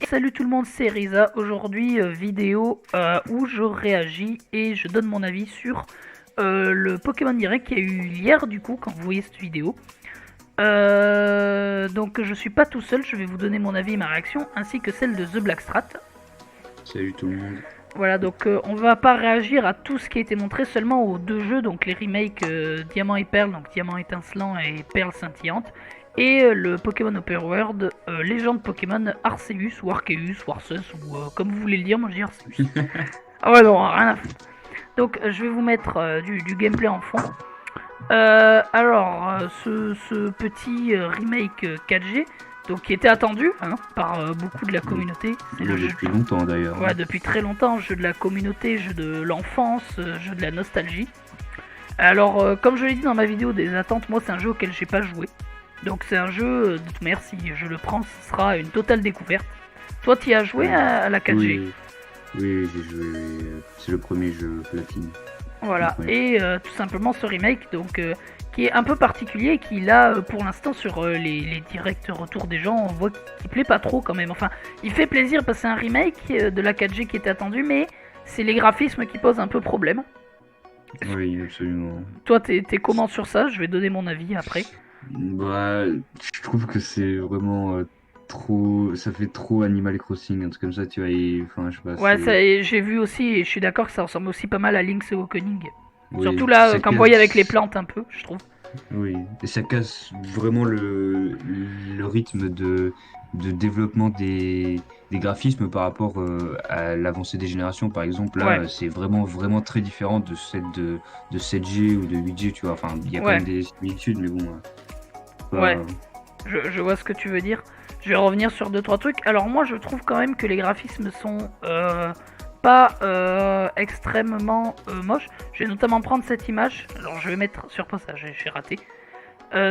Et salut tout le monde, c'est Riza. Aujourd'hui, vidéo où je réagis et je donne mon avis sur le Pokémon Direct qu'il y a eu hier, du coup, quand vous voyez cette vidéo. Donc je suis pas tout seul, je vais vous donner mon avis et ma réaction, ainsi que celle de The Blackstrat. Salut tout le monde. Voilà, donc on va pas réagir à tout ce qui a été montré, seulement aux deux jeux, donc les remakes Diamant et Perle, donc Diamant étincelant et Perle scintillante, et le Pokémon Open World Légende Pokémon Arceus ou Arceus ou Arceus ou comme vous voulez le dire, moi je dis Arceus. Ah ouais, non, rien à foutre. Donc je vais vous mettre du gameplay en fond. Ce petit remake 4G, donc qui était attendu par beaucoup de la communauté. C'est le jeu depuis longtemps d'ailleurs. Ouais, depuis très longtemps, jeu de la communauté, jeu de l'enfance, jeu de la nostalgie. Alors, comme je l'ai dit dans ma vidéo des attentes, moi c'est un jeu auquel j'ai pas joué. Donc c'est un jeu, de toute manière, si je le prends, ce sera une totale découverte. Toi, tu y as joué à la 4G? Oui, j'ai joué. C'est le premier jeu platine. Voilà, et tout simplement ce remake, donc qui est un peu particulier et qui là, pour l'instant, sur les directs retours des gens, on voit qu'il plaît pas trop quand même. Enfin, il fait plaisir parce que c'est un remake de la 4G qui était attendu, mais c'est les graphismes qui posent un peu problème. Oui, absolument. Toi, t'es comment sur ça? Je vais donner mon avis après. Bah, je trouve que c'est vraiment trop. Ça fait trop Animal Crossing, un truc comme ça, tu vois. Enfin, je sais pas. Ouais, j'ai vu aussi, et je suis d'accord que ça ressemble aussi pas mal à Link's Awakening. Oui, Surtout là, ça quand vous casse... voyez avec les plantes un peu, je trouve. Oui, et ça casse vraiment le rythme de développement des graphismes par rapport à l'avancée des générations. Par exemple, Ouais, là, c'est vraiment très différent de 7G ou de 8G, tu vois. Enfin, il y a quand ouais, même des similitudes, mais bon, ouais. pas... Je vois ce que tu veux dire. Je vais revenir sur 2-3 trucs. Alors moi je trouve quand même que les graphismes sont pas extrêmement moches. Je vais notamment prendre cette image. Alors je vais mettre sur pause, j'ai raté.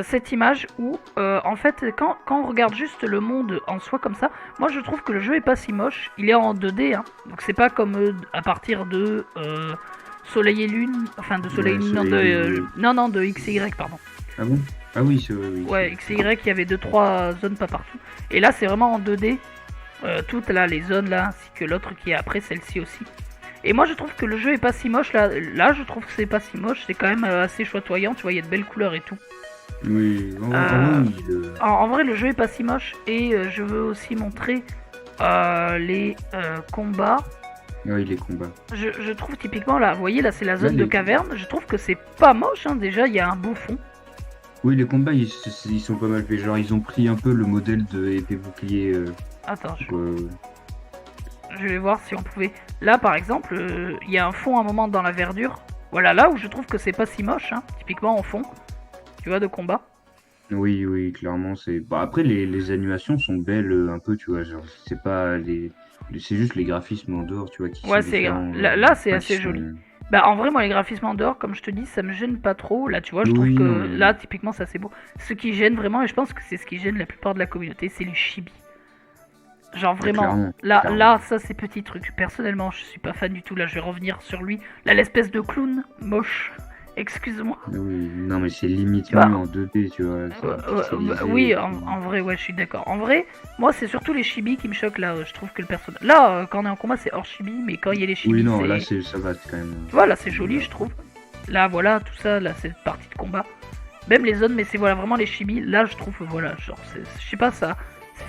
Cette image où en fait quand on regarde juste le monde en soi comme ça, moi je trouve que le jeu est pas si moche. Il est en 2D, hein. Donc c'est pas comme à partir de Soleil et Lune, enfin de Soleil et Ouais, Lune, non, non, de XY, pardon. Ah bon? Ah oui, c'est vrai, oui. Ouais, XY, il y avait 2-3 zones pas partout. Et là, c'est vraiment en 2D. Toutes là, les zones là, ainsi que l'autre qui est après, celle-ci aussi. Et moi, je trouve que le jeu est pas si moche. Là je trouve que c'est pas si moche. C'est quand même assez chatoyant. Tu vois, il y a de belles couleurs et tout. Oui, oui, En vrai, le jeu est pas si moche. Et je veux aussi montrer les combats. oui, les combats. Je trouve typiquement là, vous voyez, là, c'est la Là, zone de caverne. Je trouve que c'est pas moche. Déjà, il y a un beau fond. Oui, les combats, ils sont pas mal faits. Genre, ils ont pris un peu le modèle de épée bouclier. Attends, Euh, je vais voir si on pouvait. Là, par exemple, il y a un fond à un moment dans la verdure. Voilà, là où je trouve que c'est pas si moche, typiquement en fond, tu vois, de combat. Oui, oui, clairement, c'est. Bah, après, les animations sont belles un peu, tu vois. Genre, c'est pas c'est juste les graphismes en dehors, tu vois, qui Ouais, sont différents. là c'est Enfin, qui assez sont. joli. Bah, en vrai, moi, les graphismes en dehors, comme je te dis, ça me gêne pas trop. Là, tu vois, je trouve Oui, que non. là, typiquement, ça c'est beau. Ce qui gêne vraiment, et je pense que c'est ce qui gêne la plupart de la communauté, c'est les chibis. Genre vraiment, Clairement, là, clairement. ça c'est petit truc. Personnellement, je suis pas fan du tout. Là, je vais revenir sur lui. Là, l'espèce de clown moche. Excuse-moi. Oui, non, mais c'est limite Tu vois, mieux en 2D, tu vois. C'est pixelisé. oui, en vrai, ouais, je suis d'accord. En vrai, moi, c'est surtout les chibis qui me choquent là. Je trouve que le personnage. Là, quand on est en combat, c'est hors chibi, mais quand il y a les Oui, chibis, non, là, c'est. ça va, c'est quand même. Tu vois, là, c'est joli, Voilà. je trouve. Là, voilà, tout ça, là, c'est partie de combat. Même les zones, mais c'est voilà, vraiment les chibis. Là, je trouve, voilà, genre, je sais pas, ça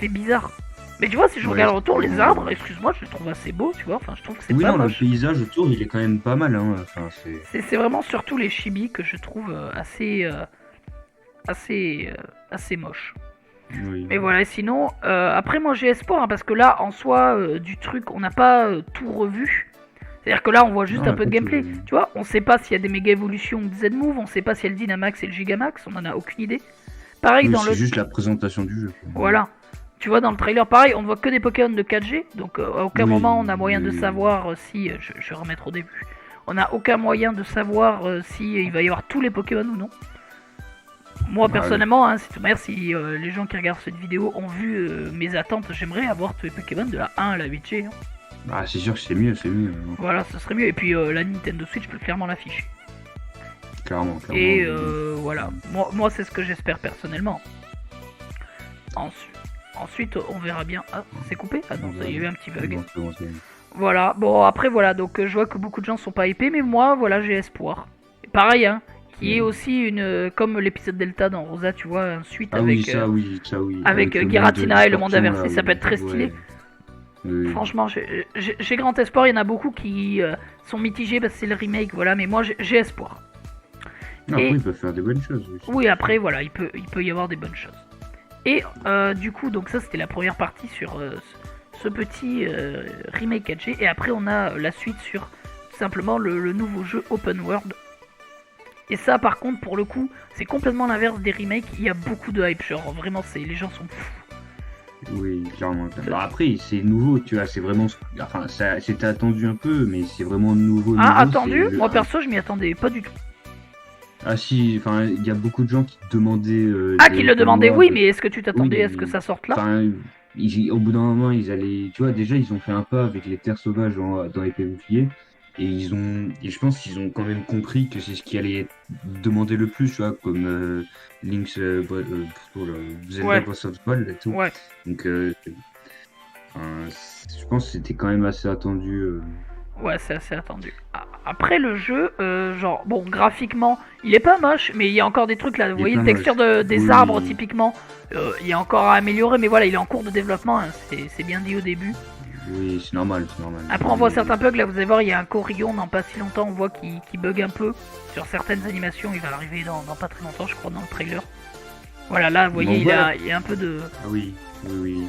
fait bizarre. Mais tu vois, si je Ouais, regarde autour, les arbres, excuse-moi, je les trouve assez beaux, tu vois. Enfin, je trouve que c'est oui, pas non, le moche. paysage autour, il est quand même pas mal, hein. Enfin, c'est. C'est vraiment surtout les chibis que je trouve assez, assez moches. Oui. Mais voilà, sinon, après moi j'ai espoir, parce que là, en soi, du truc, on n'a pas tout revu. C'est-à-dire que là, on voit Non, juste on un a peu de pas tout gameplay. vu. Tu vois, on sait pas s'il y a des méga évolutions de Z-Move, on sait pas s'il y a le Dynamax et le Gigamax, on en a aucune idée. Pareil Oui, dans c'est le. juste la présentation du jeu, quoi. Voilà. Tu vois, dans le trailer, pareil, on ne voit que des Pokémon de 4G, donc à aucun moment on Oui, a moyen de oui. savoir si. Je vais remettre au début. On n'a aucun moyen de savoir si il va y avoir tous les Pokémon ou non. Moi Bah, personnellement, si les gens qui regardent cette vidéo ont vu mes attentes, j'aimerais avoir tous les Pokémon de la 1 à la 8G. bah, c'est sûr que c'est mieux, c'est mieux. Voilà, ce serait mieux. Et puis la Nintendo Switch peut clairement l'afficher. Clairement, clairement. Et Oui. voilà, moi c'est ce que j'espère personnellement. Ensuite. Ensuite, on verra bien. Ah, c'est coupé? Ah non, il y a eu un petit bug. Non, c'est bon, c'est bon. Voilà, bon après voilà, donc je vois que beaucoup de gens sont pas épais, mais moi voilà j'ai espoir. Et pareil hein, qui est aussi comme l'épisode Delta dans Rosa, tu vois, une suite Ah oui, avec, ça oui, ça oui. avec le monde Giratina des et le monde scorpions, inversé, là, ça peut oui. être très stylé. Ouais. Oui. Franchement j'ai grand espoir, il y en a beaucoup qui sont mitigés parce que c'est le remake, voilà, mais moi j'ai espoir. Non, après, ils peuvent faire des bonnes choses. Oui après voilà, il peut y avoir des bonnes choses. Et du coup, donc ça c'était la première partie sur ce petit remake HD. Et après on a la suite sur tout simplement le nouveau jeu Open World. Et ça par contre pour le coup c'est complètement l'inverse des remakes. Il y a beaucoup de hype, genre vraiment les gens sont fous. Oui, clairement. Alors après, c'est nouveau, tu vois, c'est vraiment... Enfin, ça, c'était attendu un peu, mais c'est vraiment nouveau. Ah attendu? Moi perso je m'y attendais pas du tout. Ah si, enfin, il y a beaucoup de gens qui demandaient... qui le demandaient, oui, mais est-ce que tu t'attendais à ce que ça sorte là? Enfin, au bout d'un moment, ils allaient... Tu vois, déjà, ils ont fait un pas avec les terres sauvages dans les PvP. Et je pense qu'ils ont quand même compris que c'est ce qui allait être demandé le plus, tu vois, comme Link's Zelda Breath of the Wild et tout. Ouais. Donc, je pense que c'était quand même assez attendu. Ouais, c'est assez attendu. Après le jeu, genre, bon, graphiquement, il est pas moche, mais il y a encore des trucs là. Vous voyez, la texture des arbres, typiquement, il y a encore à améliorer, mais voilà, il est en cours de développement, hein, c'est bien dit au début. Oui, c'est normal, c'est normal. Après, on voit certains bugs, là, vous allez voir, il y a un Corillon dans pas si longtemps, on voit qu'il bug un peu sur certaines animations, il va arriver dans pas très longtemps, je crois, dans le trailer. Voilà, là, vous voyez, il y a un peu de... Ah oui, oui, oui.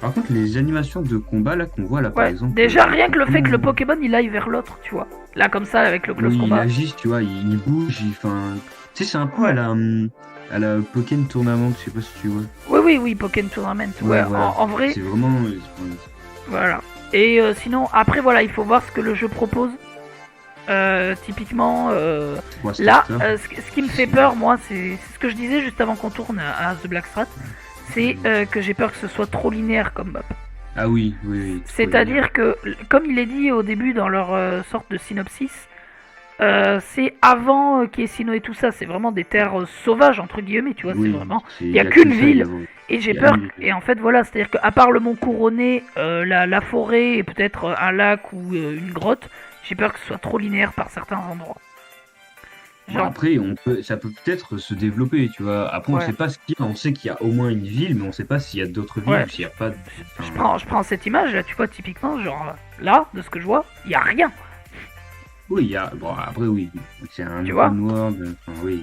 Par contre, les animations de combat là qu'on voit là, par exemple. Déjà, rien que le fait que le Pokémon il aille vers l'autre, tu vois. Là, comme ça, avec le close combat. Il agisse, tu vois, il bouge, enfin. Tu sais, c'est un peu à la Pokémon Tournament, je sais pas si tu vois. Oui, Pokémon Tournament. Ouais, voilà. en vrai. C'est vraiment. Voilà. Et sinon, après, voilà, il faut voir ce que le jeu propose. Typiquement, là, ce qui me fait peur, moi, c'est ce que je disais juste avant qu'on tourne à The Black Strat. C'est que j'ai peur que ce soit trop linéaire comme map. Ah oui, oui, oui. C'est-à-dire que, comme il est dit au début dans leur sorte de synopsis, c'est avant qu'il y ait Sinnoh et tout ça, c'est vraiment des terres sauvages, entre guillemets, tu vois, c'est vraiment... Il n'y a qu'une ville, et j'ai peur, et en fait, voilà, c'est-à-dire qu'à part le mont couronné, la forêt et peut-être un lac ou une grotte, j'ai peur que ce soit trop linéaire par certains endroits. Genre... Après, ça peut peut-être se développer, tu vois. Après, on sait pas ce qu'il y a. On sait qu'il y a au moins une ville, mais on sait pas s'il y a d'autres villes ou s'il y a pas. Je prends cette image là, tu vois, typiquement, genre là, de ce que je vois, il y a rien. Oui, il y a. Bon, après, oui, c'est un open world. Enfin, oui.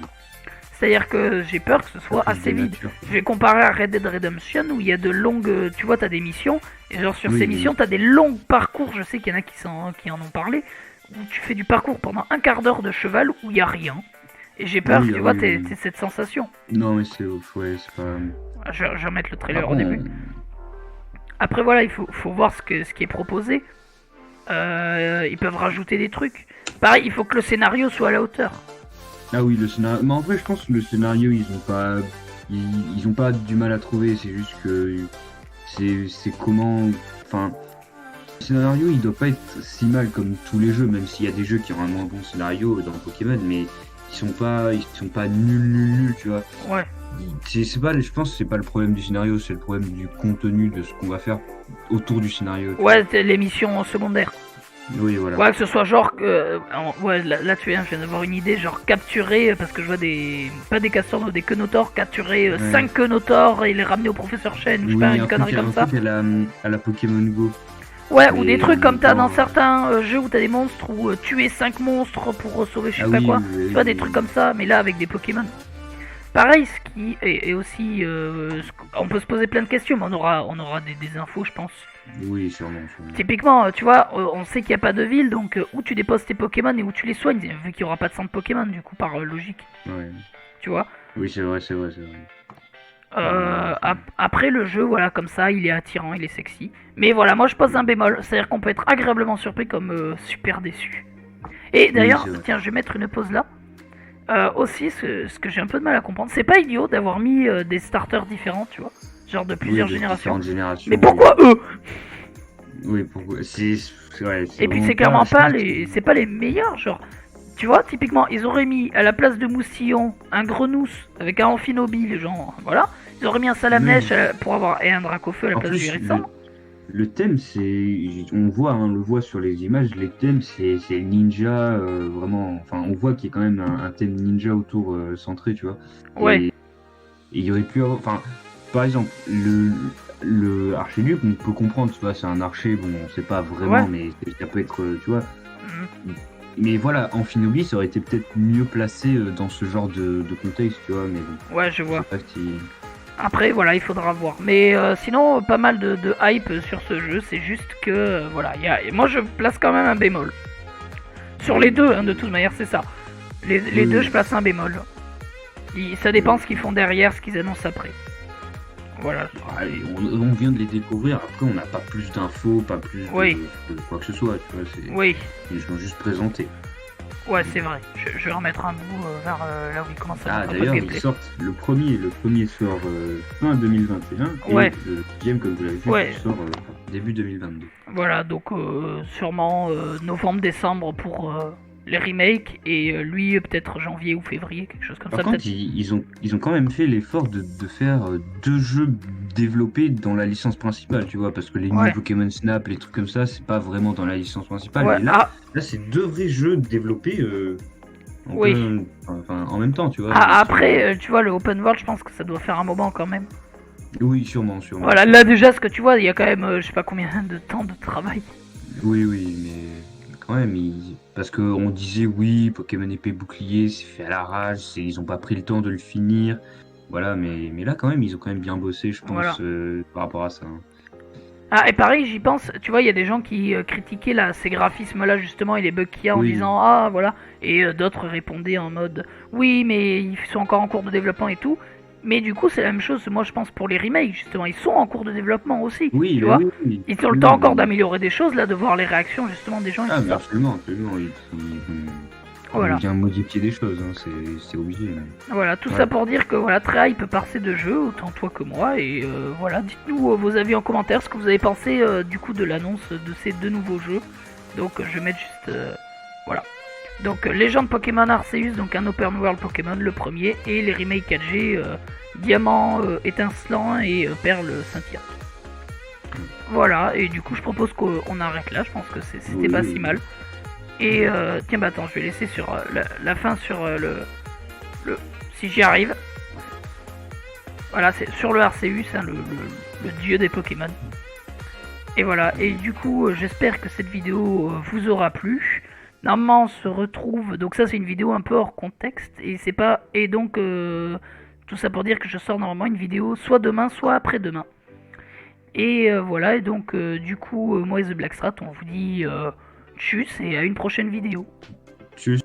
C'est-à-dire que j'ai peur que ce soit assez vide. Je vais comparer à Red Dead Redemption où il y a de longues. Tu vois, t'as des missions, et genre sur ces missions, t'as des longs parcours. Je sais qu'il y en a qui en ont parlé. Où tu fais du parcours pendant un quart d'heure de cheval où il n'y a rien. Et j'ai peur, tu vois, t'aies cette sensation. Non, mais c'est ouf, ouais, c'est pas... Je vais remettre le trailer au début. Après, voilà, il faut voir ce qui est proposé. Ils peuvent rajouter des trucs. Pareil, il faut que le scénario soit à la hauteur. Ah oui, le scénario... Mais en vrai, je pense que le scénario, ils ont pas du mal à trouver. C'est juste que... C'est comment... Enfin... Le scénario, il doit pas être si mal comme tous les jeux, même s'il y a des jeux qui ont un moins bon scénario dans Pokémon, mais ils sont pas nuls, tu vois. Ouais. Je pense que c'est pas le problème du scénario, c'est le problème du contenu de ce qu'on va faire autour du scénario. Ouais, c'est les missions secondaires. Oui, voilà. Ouais, que ce soit genre... ouais, là tu viens, je viens d'avoir une idée, genre capturer, parce que je vois pas des castors, mais des quenotors, capturer 5 quenotors et les ramener au professeur Chen, je sais pas, une connerie comme ça. À la Pokémon Go. Ouais, ou des trucs comme t'as dans certains jeux où t'as des monstres, ou tuer 5 monstres pour sauver je sais pas quoi. Tu vois, des trucs comme ça, mais là avec des Pokémon. Pareil, ce qui est aussi... on peut se poser plein de questions, mais on aura des infos, je pense. Oui, sûrement. Typiquement, tu vois, on sait qu'il n'y a pas de ville, donc où tu déposes tes Pokémon et où tu les soignes, vu qu'il n'y aura pas de centre Pokémon, du coup, par logique. Ouais. Tu vois. Oui, c'est vrai. Après le jeu, voilà, comme ça, il est attirant, il est sexy. Mais voilà, moi je pose un bémol, c'est-à-dire qu'on peut être agréablement surpris comme super déçu. Et d'ailleurs, tiens, je vais mettre une pause là. Aussi, ce que j'ai un peu de mal à comprendre, c'est pas idiot d'avoir mis des starters différents, tu vois, genre de plusieurs générations. Mais pourquoi eux? Oui, pourquoi? Et puis c'est clairement pas les meilleurs, genre. Tu vois, typiquement, ils auraient mis à la place de Moustillon un Grenousse avec un Amphinobile, genre, voilà. Ils auraient mis un Salamèche Oui. pour avoir et un Dracofeu à la En place du plus, Hérissant. le thème, on voit, hein, on le voit sur les images, les thèmes, c'est ninja, vraiment. Enfin, on voit qu'il y a quand même un thème ninja autour, centré, tu vois. Ouais, Et, et il y aurait pu avoir, enfin, par exemple, le archer-duc, on peut comprendre, tu vois, c'est un archer, bon, on sait pas ouais. vraiment, mais ça peut être, tu vois. Mhm. Mais voilà, Amphinobi, ça aurait été peut-être mieux placé dans ce genre de contexte, tu vois, mais bon, Ouais, je je sais vois. pas si. Après, voilà, il faudra voir. Mais sinon, pas mal de hype sur ce jeu. C'est juste que, voilà, moi je place quand même un bémol. Sur les Oui, deux, hein, de toute manière, c'est ça. Les oui, deux, je oui. place un bémol. Ça dépend Oui. ce qu'ils font derrière, ce qu'ils annoncent après. Voilà. Ah, et on vient de les découvrir, après on n'a pas plus d'infos, pas plus Oui, de quoi que ce soit, tu vois, oui, ils sont juste présentés. ouais, c'est vrai. Je vais remettre un bout vers là où il commence à Ah montrer un peu de d'ailleurs, ils gameplay. sortent, le premier sort fin 2021 et Ouais, le deuxième, comme vous l'avez vu, ouais. sort début 2022. Voilà, donc sûrement novembre-décembre pour les remakes et lui peut-être janvier ou février, quelque chose comme Par ça peut-être. contre, ils ont quand même fait l'effort de faire deux jeux développés dans la licence principale, tu vois, parce que les New Ouais, Pokémon Snap, les trucs comme ça, c'est pas vraiment dans la licence principale, ouais, mais là, ah, là c'est deux vrais jeux développés en oui. plein, enfin, en même temps, tu vois, Ah, donc après, tu vois, le open world, je pense que ça doit faire un moment quand même. oui, sûrement, sûrement, Voilà, sûrement. là déjà, ce que tu vois, il y a quand même, je sais pas combien de temps de travail. Oui, oui, mais quand même, parce que on disait oui, Pokémon épée bouclier, c'est fait à l'arrache, ils ont pas pris le temps de le finir, voilà, mais là quand même, ils ont quand même bien bossé, je pense, Voilà. par rapport à ça, hein. Ah, et pareil, j'y pense, tu vois, il y a des gens qui critiquaient là, ces graphismes-là, justement, et les bugs qu'il y a en Oui, disant ah, voilà, et d'autres répondaient en mode oui, mais ils sont encore en cours de développement et tout. Mais du coup, c'est la même chose, moi je pense pour les remakes, justement, ils sont en cours de développement aussi, oui, tu mais vois. oui, oui, Ils ont le oui, temps oui, encore mais d'améliorer des choses, là, de voir les réactions, justement, des gens et ah, tout mais ça. absolument, absolument, ils vont Voilà. bien modifier des choses, hein, c'est obligé, Voilà, tout ça ouais. pour dire que voilà, très hype par ces deux jeux, autant toi que moi, et voilà, dites-nous vos avis en commentaire, ce que vous avez pensé du coup de l'annonce de ces deux nouveaux jeux. Donc je vais mettre juste, voilà. Donc Légende Pokémon Arceus, donc un open world Pokémon, le premier, et les remakes 4G, Diamant étincelant et Perle scintillante. Voilà, et du coup je propose qu'on arrête là, je pense que c'était Oui, pas si oui, mal. Et tiens, bah attends, je vais laisser sur la fin sur le... Si j'y arrive. Voilà, c'est sur le Arceus, hein, le dieu des Pokémon. Et voilà, et du coup, j'espère que cette vidéo vous aura plu. Normalement, on se retrouve. Donc, ça, c'est une vidéo un peu hors contexte. Et c'est pas. Et donc, tout ça pour dire que je sors normalement une vidéo soit demain, soit après-demain. Et voilà, et donc, du coup, moi et The Blackstrat, on vous dit tchuss et à une prochaine vidéo. tchuss.